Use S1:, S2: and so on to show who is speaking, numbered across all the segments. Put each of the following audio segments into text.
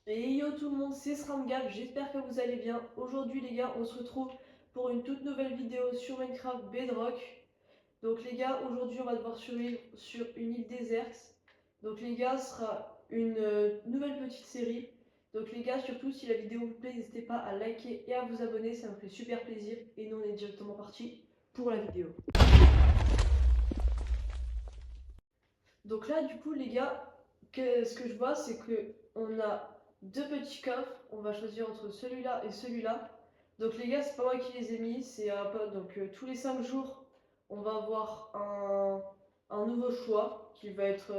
S1: Et yo tout le monde, c'est SramGab, j'espère que vous allez bien. Aujourd'hui les gars, on se retrouve pour une toute nouvelle vidéo sur Minecraft Bedrock. Donc les gars, aujourd'hui on va devoir survivre sur une île déserte. Donc les gars, ce sera une nouvelle petite série. Donc les gars, surtout si la vidéo vous plaît, n'hésitez pas à liker et à vous abonner, ça me fait super plaisir. Et nous on est directement parti pour la vidéo. Donc là du coup les gars, ce que je vois c'est que on a deux petits coffres, on va choisir entre celui-là et celui-là. Donc les gars, c'est pas moi qui les ai mis, c'est un pote. Donc tous les 5 jours, on va avoir un nouveau choix qui va être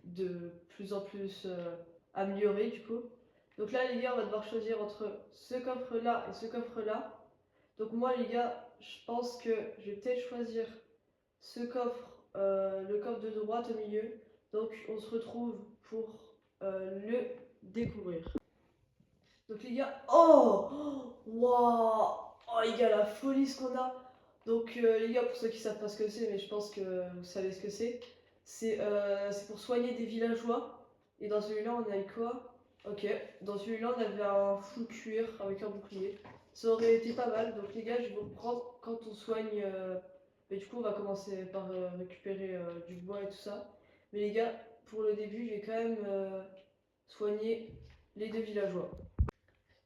S1: de plus en plus amélioré du coup. Donc là les gars, on va devoir choisir entre ce coffre-là et ce coffre-là. Donc moi les gars, je pense que je vais peut-être choisir ce coffre, le coffre de droite au milieu. Donc on se retrouve pour le découvrir. Donc les gars, oh, waouh, oh les gars, la folie ce qu'on a. Donc les gars, pour ceux qui savent pas ce que c'est, mais je pense que vous savez ce que c'est. C'est pour soigner des villageois. Et dans celui-là, on a eu quoi? Ok, dans celui-là, on avait un full cuir avec un bouclier. Ça aurait été pas mal. Donc les gars, je vais vous prendre quand on soigne. Mais du coup, on va commencer par récupérer du bois et tout ça. Mais les gars, pour le début, je vais quand même soigner les deux villageois.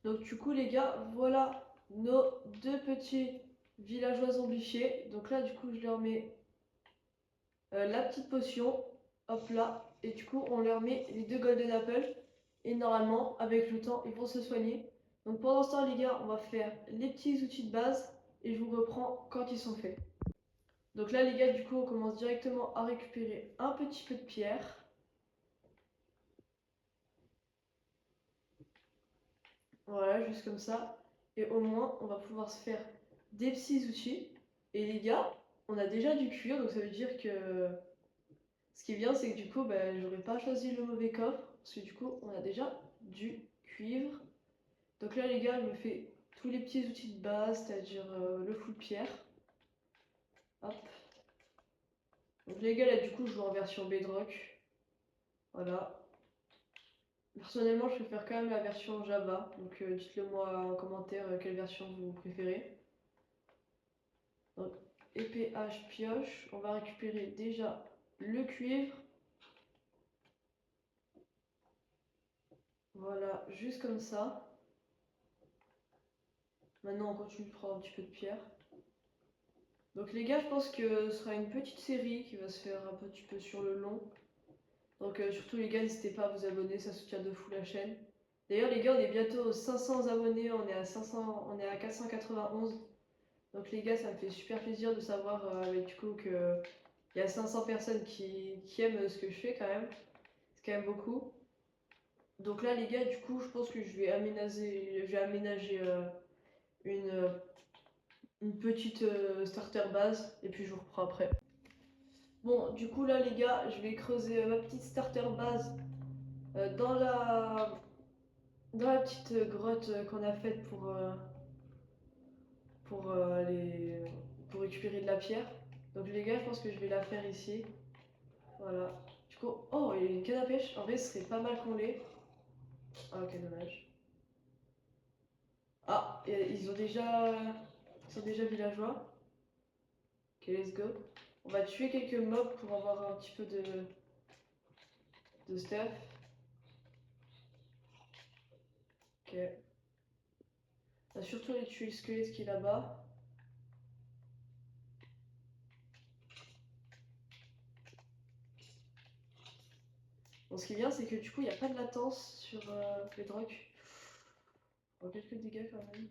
S1: Donc du coup les gars, voilà nos deux petits villageois zombifiés. Donc là du coup je leur mets la petite potion, hop là, et du coup on leur met les deux golden apples. Et normalement avec le temps ils vont se soigner. Donc pendant ce temps les gars, on va faire les petits outils de base et je vous reprends quand ils sont faits. Donc là les gars, du coup on commence directement à récupérer un petit peu de pierre. Voilà, juste comme ça. Et au moins, on va pouvoir se faire des petits outils. Et les gars, on a déjà du cuir, donc ça veut dire que ce qui est bien, c'est que du coup, j'aurais pas choisi le mauvais coffre, parce que du coup, on a déjà du cuivre. Donc là, les gars, je me fais tous les petits outils de base, c'est-à-dire le full pierre. Hop. Donc les gars, là, du coup, je joue en version Bedrock. Voilà. Personnellement, je préfère quand même la version Java, donc dites-le moi en commentaire quelle version vous préférez. Donc, épée, hache, pioche. On va récupérer déjà le cuivre. Voilà, juste comme ça. Maintenant, on continue de prendre un petit peu de pierre. Donc les gars, je pense que ce sera une petite série qui va se faire un petit peu sur le long. Donc surtout les gars, n'hésitez pas à vous abonner, ça soutient de fou la chaîne. D'ailleurs les gars, on est bientôt aux 500 abonnés, on est à 491. Donc les gars, ça me fait super plaisir de savoir du coup que il y a 500 personnes qui aiment ce que je fais quand même. C'est quand même beaucoup. Donc là, les gars, du coup, je pense que je vais aménager une, euh, une petite starter base et puis je vous reprends après. Bon, du coup, là, les gars, je vais creuser ma petite starter base euh, dans la, dans la petite grotte qu'on a faite pour, pour récupérer de la pierre. Donc, les gars, je pense que je vais la faire ici. Voilà. Du coup, oh, il y a une canne à pêche. En vrai, ce serait pas mal qu'on l'ait. Ah, ok, dommage. Ah, ils sont déjà villageois. Ok, let's go. On va tuer quelques mobs pour avoir un petit peu de stuff. Ok. On va surtout aller tuer le squelette qui est là-bas. Bon, ce qui est bien, c'est que du coup, il n'y a pas de latence sur les drogues. Bon, quelques dégâts quand même.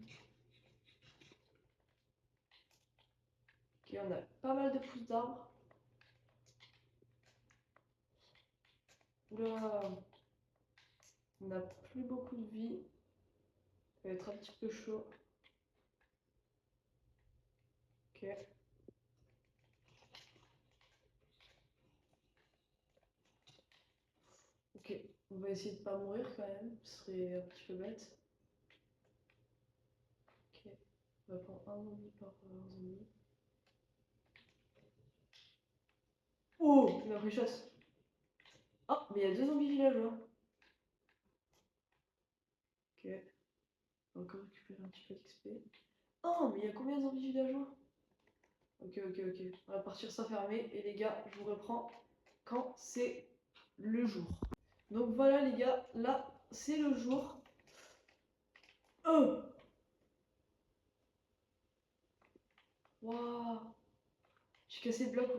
S1: Ok, on a pas mal de pousses d'arbres. Oula, on n'a plus beaucoup de vie. Ça va être un petit peu chaud. Ok. Ok, on va essayer de pas mourir quand même. Ce serait un petit peu bête. Ok, on va prendre un zombie par zombie. Oh, il m'a pris chasse. Oh, mais il y a deux zombies villageois. Ok. On va encore récupérer un petit peu d'XP. Oh, mais il y a combien de zombies villageois? Ok, ok, ok. On va partir s'enfermer. Et les gars, je vous reprends quand c'est le jour. Donc voilà les gars, là c'est le jour. Oh, waouh. J'ai cassé le bloc.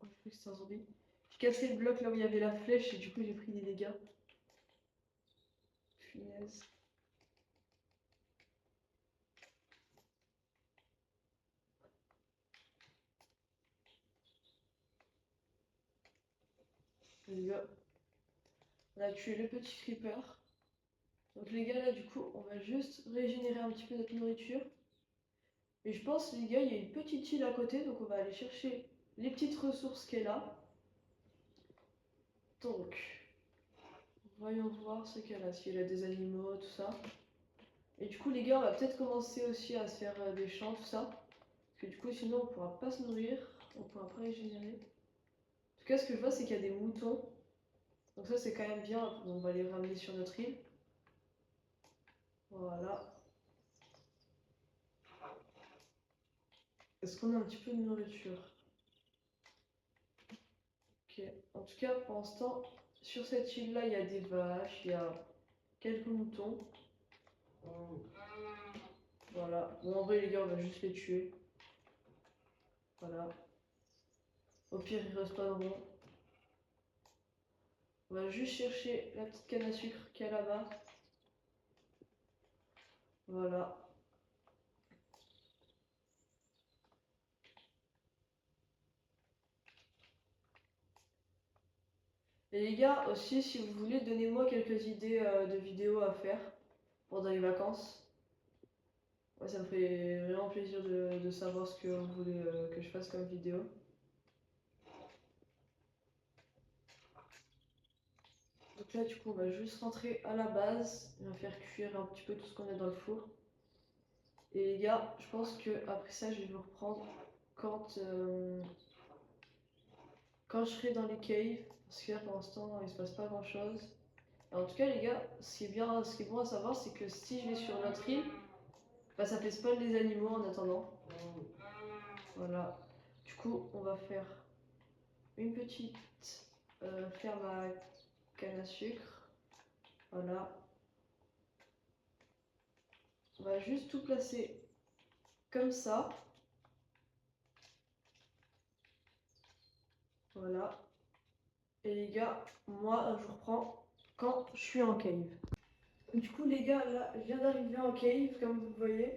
S1: Oh, j'ai cru que c'était un zombie. J'ai cassé le bloc là où il y avait la flèche et du coup j'ai pris des dégâts. Finesse. Les gars, on a tué le petit creeper. Donc les gars là du coup on va juste régénérer un petit peu notre nourriture. Et je pense les gars il y a une petite île à côté donc on va aller chercher les petites ressources qu'elle a. Donc voyons voir ce qu'elle a, si elle a des animaux, tout ça. Et du coup les gars on va peut-être commencer aussi à se faire des champs, tout ça. Parce que du coup sinon on pourra pas se nourrir, on pourra pas régénérer. En tout cas ce que je vois c'est qu'il y a des moutons. Donc ça c'est quand même bien, on va les ramener sur notre île. Voilà. Est-ce qu'on a un petit peu de nourriture? Ok. En tout cas pour l'instant sur cette île là il y a des vaches, il y a quelques moutons. Voilà. Bon en vrai les gars on va juste les tuer. Voilà. Au pire ils respawneront. On va juste chercher la petite canne à sucre qu'il y a là-bas. Voilà. Et les gars, aussi, si vous voulez, donnez-moi quelques idées de vidéos à faire pendant les vacances. Ouais, ça me fait vraiment plaisir de savoir ce que vous voulez que je fasse comme vidéo. Donc là, du coup, on va juste rentrer à la base. On va faire cuire un petit peu tout ce qu'on a dans le four. Et les gars, je pense que après ça, je vais vous reprendre quand je serai dans les caves. Parce que là, pour l'instant, il se passe pas grand-chose. En tout cas, les gars, ce qui est bon à savoir, c'est que si je vais sur notre île, bah, ça fait spawn les animaux en attendant. Voilà. Du coup, on va faire une petite ferme à canne à sucre. Voilà. On va juste tout placer comme ça. Voilà. Et les gars, moi, je reprends quand je suis en cave. Du coup, les gars, là, je viens d'arriver en cave, comme vous le voyez.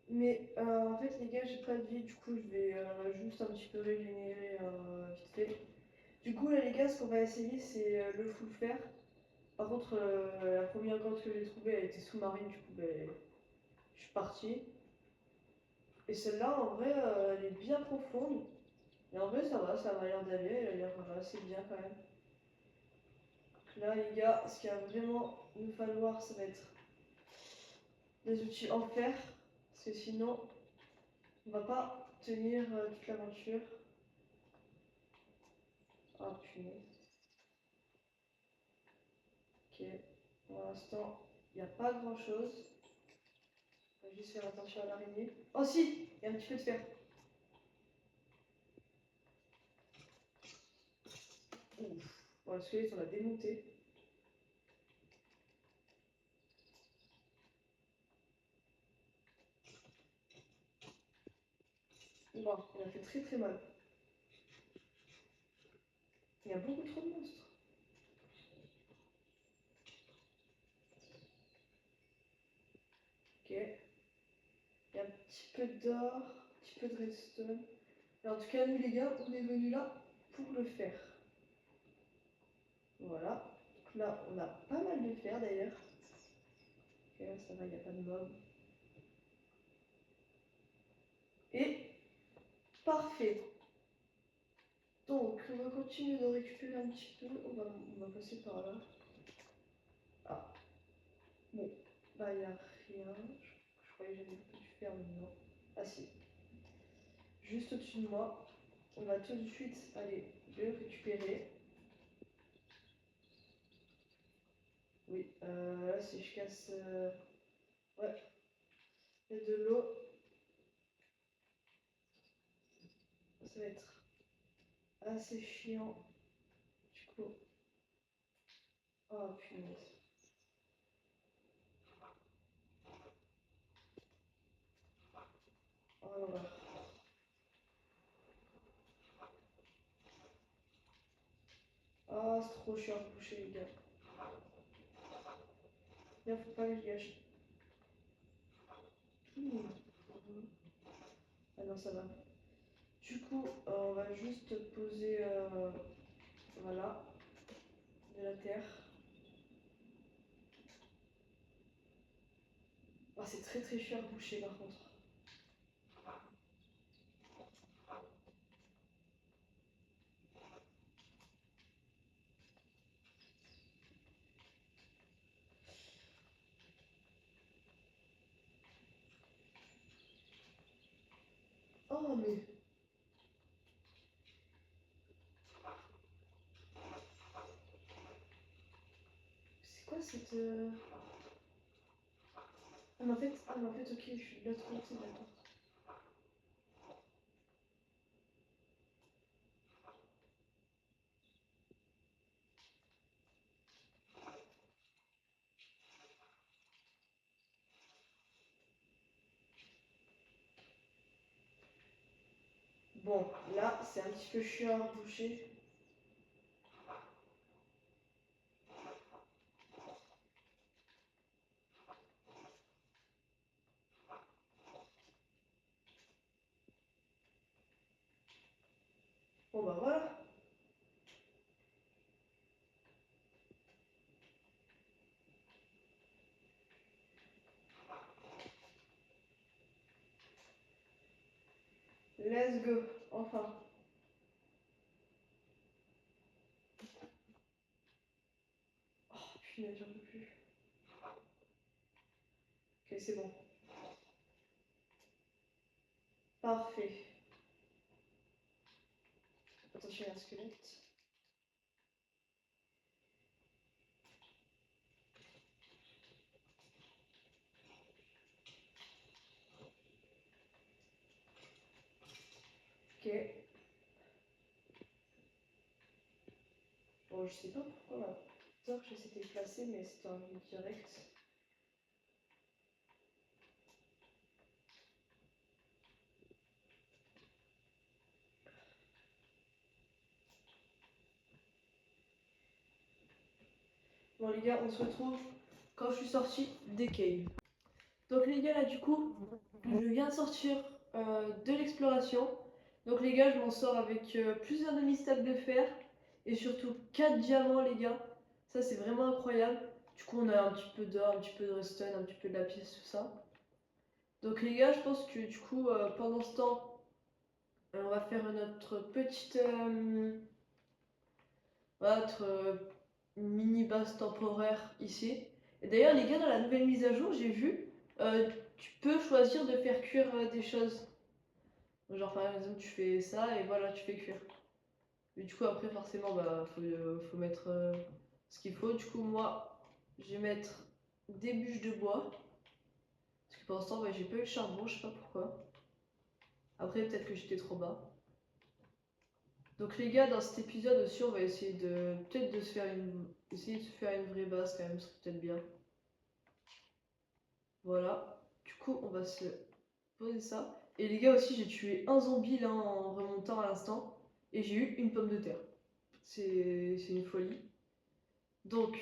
S1: Mais en fait, les gars, j'ai pas de vie. Du coup, je vais juste un petit peu régénérer vite fait. Du coup, là, les gars, ce qu'on va essayer, c'est le full fer. Par contre, la première grotte que j'ai trouvée, elle était sous-marine, du coup, ben, je suis parti. Et celle-là, en vrai, elle est bien profonde. Et en vrai, ça va, ça m'a l'air d'aller, elle a l'air assez bien quand même. Donc là, les gars, ce qu'il va vraiment nous falloir, ça va être des outils en fer. Parce que sinon, on va pas tenir toute l'aventure. Ah, punaise. Ok, pour l'instant, il n'y a pas grand-chose. On va juste faire attention à l'araignée. Oh si, il y a un petit peu de fer. Ouf. Bon, le squelette, on l'a démonté. Bon, il a fait très très mal. Il y a beaucoup trop de monstres. Ok. Il y a un petit peu d'or, un petit peu de redstone. Et en tout cas, nous les gars, on est venus là pour le faire. Voilà. Donc là, on a pas mal de fer d'ailleurs. Ok, ça va, il n'y a pas de mob. Et parfait. Donc, on va continuer de récupérer un petit peu. On va passer par là. Ah, bon. Bah, il n'y a rien. Je croyais que j'avais beaucoup du fer, mais non. Ah si. Juste au-dessus de moi. On va tout de suite aller le récupérer. Oui, oui. Là, si je casse... Ouais, il y a de l'eau. Ça va être assez chiant. Du coup... Oh, punaise. Oh l'horreur. Ah, c'est trop chiant à boucher, les gars. Bien, faut pas que je gâche. Ah non, ça va. Du coup, on va juste poser, voilà, de la terre. Ah, c'est très très chiant à boucher par contre. Oh, mais... C'est quoi cette... Ah, mais en fait, ok, je suis de l'autre côté, d'accord. Bon, là, c'est un petit peu chiant à boucher. Bon, bah voilà. Let's go. Enfin. Oh, punaise, j'en peux plus. Ok, c'est bon. Parfait. Attention, il y a un squelette. Ok. Bon, je sais pas pourquoi ma torche s'était placée, mais c'était un direct. Bon, les gars, on se retrouve quand je suis sortie des caves. Donc, les gars, là, du coup, je viens de sortir de l'exploration. Donc, les gars, je m'en sors avec plusieurs demi-stacks de fer et surtout 4 diamants, les gars. Ça, c'est vraiment incroyable. Du coup, on a un petit peu d'or, un petit peu de redstone, un petit peu de lapis, tout ça. Donc, les gars, je pense que du coup, pendant ce temps, on va faire notre petite. Notre mini base temporaire ici. Et d'ailleurs, les gars, dans la nouvelle mise à jour, j'ai vu, tu peux choisir de faire cuire des choses. Genre, par exemple, tu fais ça et voilà, tu fais cuire. Et du coup, après, forcément, bah, faut mettre ce qu'il faut. Du coup, moi, je vais mettre des bûches de bois. Parce que pour l'instant, bah, j'ai pas eu le charbon, je sais pas pourquoi. Après, peut-être que j'étais trop bas. Donc les gars, dans cet épisode aussi, on va essayer de peut-être de se faire essayer de se faire une vraie base quand même, ce serait peut-être bien. Voilà. Du coup, on va se poser ça. Et les gars aussi, j'ai tué un zombie là en remontant à l'instant et j'ai eu une pomme de terre. C'est une folie. Donc,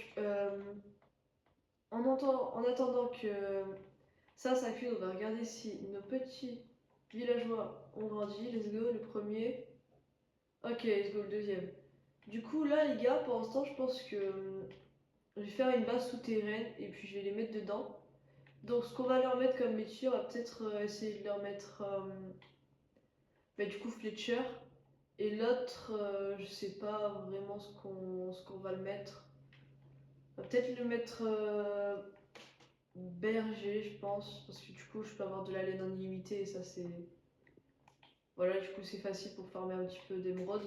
S1: en attendant que ça cuise, on va regarder si nos petits villageois ont grandi. Let's go, le premier. Ok, let's go, le deuxième. Du coup, là, les gars, pour l'instant, je pense que je vais faire une base souterraine et puis je vais les mettre dedans. Donc, ce qu'on va leur mettre comme métier, on va peut-être essayer de leur mettre bah, du coup Fletcher. Et l'autre, je sais pas vraiment ce qu'on va le mettre. On va peut-être le mettre berger, je pense, parce que du coup, je peux avoir de la laine illimitée et ça, c'est. Voilà, du coup, c'est facile pour farmer un petit peu d'émeraude.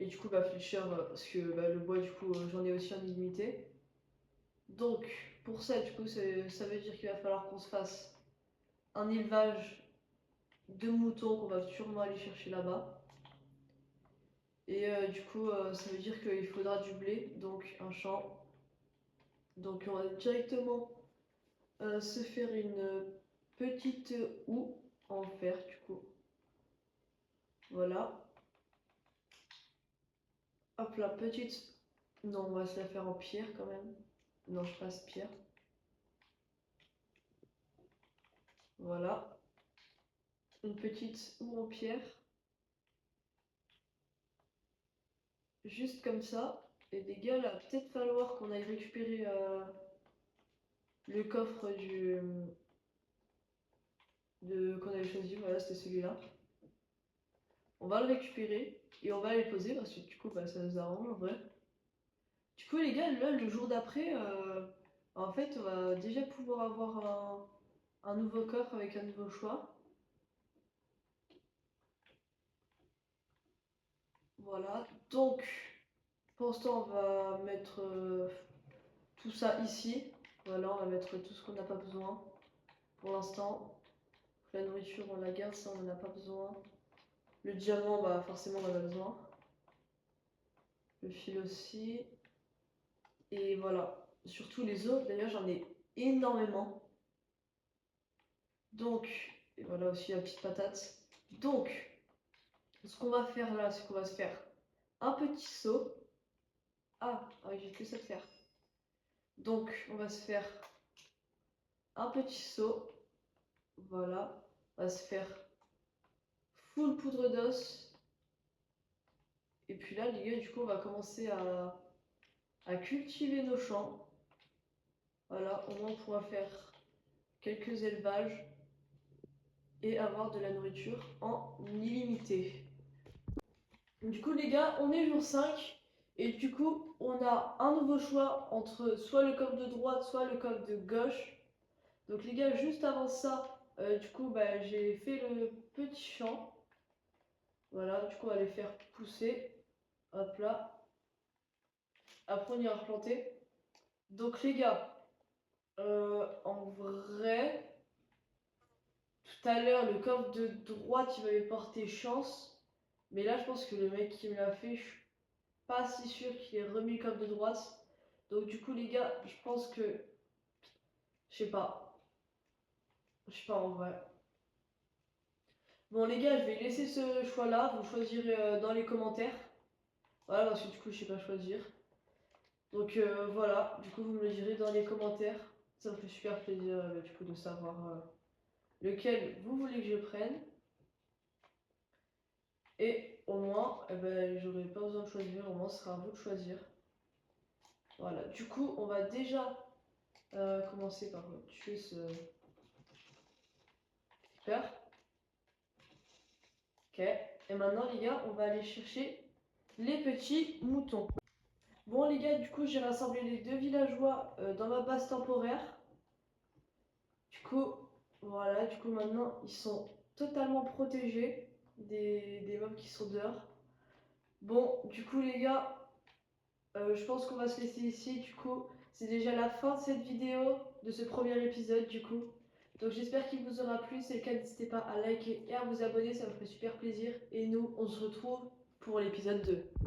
S1: Et du coup, bah, Fletcher, parce que bah, le bois, du coup, j'en ai aussi en illimité. Donc, pour ça, du coup, ça veut dire qu'il va falloir qu'on se fasse un élevage de moutons qu'on va sûrement aller chercher là-bas. Et du coup, ça veut dire qu'il faudra du blé, donc un champ. Donc, on va directement se faire une petite houe en fer, du coup. Voilà. Hop là, petite. Non, on va se la faire en pierre quand même. Non, je passe pierre. Voilà. Une petite houe en pierre. Juste comme ça. Et les gars, là, peut-être falloir qu'on aille récupérer le coffre qu'on avait choisi. Voilà, c'était celui-là. On va le récupérer et on va les poser parce que du coup, bah, ça nous arrange en vrai. Du coup, les gars, là, le jour d'après, en fait, on va déjà pouvoir avoir un nouveau coffre avec un nouveau choix. Voilà. Donc, pour l'instant, on va mettre tout ça ici. Voilà, on va mettre tout ce qu'on n'a pas besoin pour l'instant. La nourriture, on la garde, ça, on n'en a pas besoin. Le diamant, bah, forcément, on en a besoin. Le fil aussi. Et voilà. Surtout les os, d'ailleurs, j'en ai énormément. Donc, et voilà aussi la petite patate. Donc, ce qu'on va faire là, c'est qu'on va se faire un petit seau. Ah oui, j'ai que ça de faire. Donc, on va se faire un petit seau. Voilà. On va se faire full poudre d'os. Et puis là, les gars, du coup, on va commencer à cultiver nos champs. Voilà, au moins on pourra faire quelques élevages et avoir de la nourriture en illimité. Du coup, les gars, on est jour 5 et du coup, on a un nouveau choix entre soit le coffre de droite, soit le coffre de gauche. Donc, les gars, juste avant ça, du coup, bah, j'ai fait le petit champ. Voilà, du coup, on va les faire pousser. Hop là. Après, on ira replanter. Donc, les gars, en vrai, tout à l'heure, le coffre de droite, il m'avait porté chance. Mais là, je pense que le mec qui me l'a fait, je suis pas si sûr qu'il ait remis le coffre de droite. Donc, du coup, les gars, je pense que. Je sais pas. Je sais pas en vrai. Bon, les gars, je vais laisser ce choix-là. Vous choisirez dans les commentaires. Voilà, parce que du coup, je sais pas choisir. Donc, voilà. Du coup, vous me le direz dans les commentaires. Ça me fait super plaisir, du coup, de savoir lequel vous voulez que je prenne. Et au moins, eh ben, j'aurai pas besoin de choisir, au moins ce sera à vous de choisir. Voilà, du coup, on va déjà commencer par tuer ce creeper. Ok, et maintenant les gars, on va aller chercher les petits moutons. Bon les gars, du coup, j'ai rassemblé les deux villageois dans ma base temporaire. Du coup, voilà, du coup maintenant, ils sont totalement protégés des mobs qui sont dehors. Bon, du coup les gars, je pense qu'on va se laisser ici, du coup. C'est déjà la fin de cette vidéo, de ce premier épisode, du coup. Donc j'espère qu'il vous aura plu. Si c'est le cas, n'hésitez pas à liker et à vous abonner, ça me ferait super plaisir. Et nous, on se retrouve pour l'épisode 2.